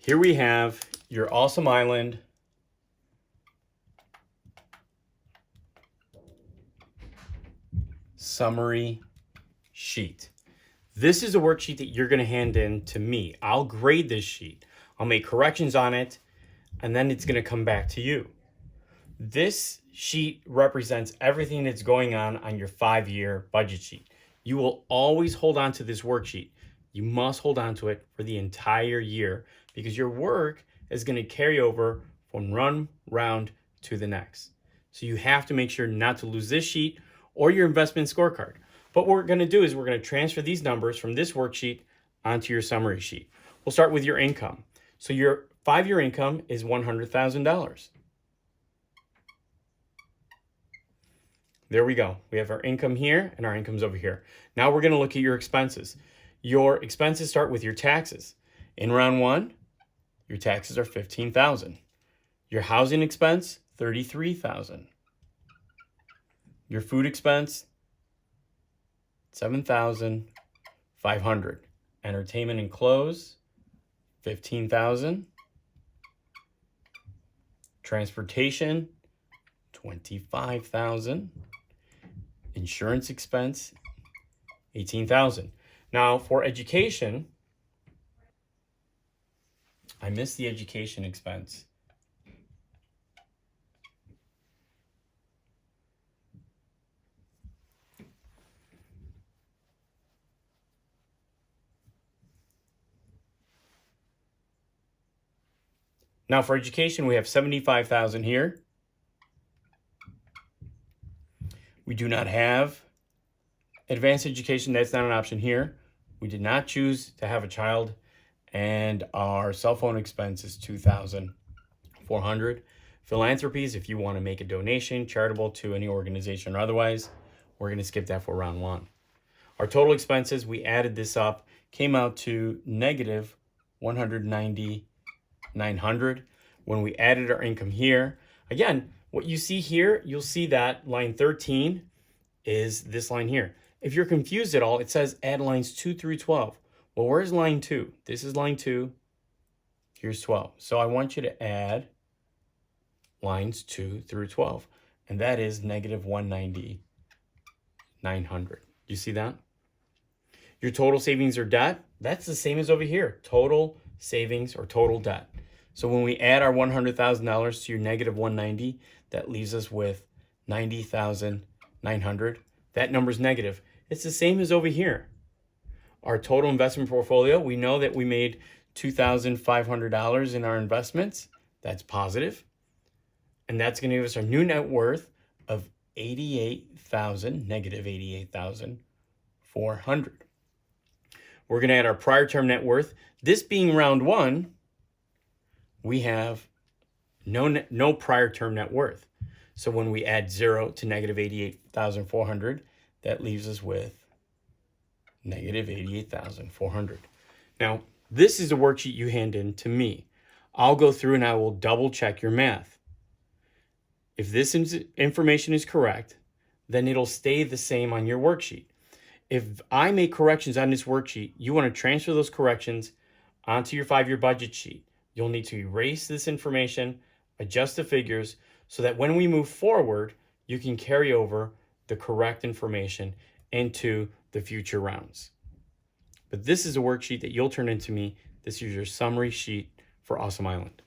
Here we have your Awesome Island summary sheet. This is a worksheet that you're going to hand in to me. I'll grade this sheet. I'll make corrections on it, and then it's going to come back to you. This sheet represents everything that's going on your 5-year budget sheet. You will always hold on to this worksheet. You must hold on to it for the entire year because your work is going to carry over from one round to the next. So you have to make sure not to lose this sheet or your investment scorecard. But what we're going to do is we're going to transfer these numbers from this worksheet onto your summary sheet. We'll start with your income. So your 5-year income is $100,000. There we go. We have our income here and our income's over here. Now we're going to look at your expenses. Your expenses start with your taxes. In round 1, your taxes are $15,000. Your housing expense, $33,000. Your food expense, $7,500. Entertainment and clothes, $15,000. Transportation, $25,000. Insurance expense, $18,000. Now for education, I missed the education expense. Now for education, we have $75,000 here. We do not have advanced education. That's not an option here. We did not choose to have a child, and our cell phone expense is $2,400. Philanthropies, if you want to make a donation, charitable to any organization or otherwise, we're going to skip that for round 1. Our total expenses, we added this up, came out to negative $190,900. When we added our income here, again, what you see here, you'll see that line 13 is this line here. If you're confused at all, it says add lines 2 through 12. Well, where's line 2? This is line 2. Here's 12. So I want you to add lines 2 through 12. And that is negative $190,900. You see that? Your total savings or debt, that's the same as over here. Total savings or total debt. So when we add our $100,000 to your negative $190,000, that leaves us with $90,900. That number's negative. It's the same as over here. Our total investment portfolio, we know that we made $2,500 in our investments. That's positive. And that's going to give us our new net worth of negative $88,400. We're going to add our prior term net worth. This being round 1, we have no prior term net worth. So when we add 0 to negative $88,400, that leaves us with negative $88,400. Now, this is a worksheet you hand in to me. I'll go through and I will double check your math. If this information is correct, then it'll stay the same on your worksheet. If I make corrections on this worksheet, you want to transfer those corrections onto your 5-year budget sheet. You'll need to erase this information, adjust the figures, so that when we move forward, you can carry over the correct information into the future rounds. But this is a worksheet that you'll turn into me. This is your summary sheet for Awesome Island.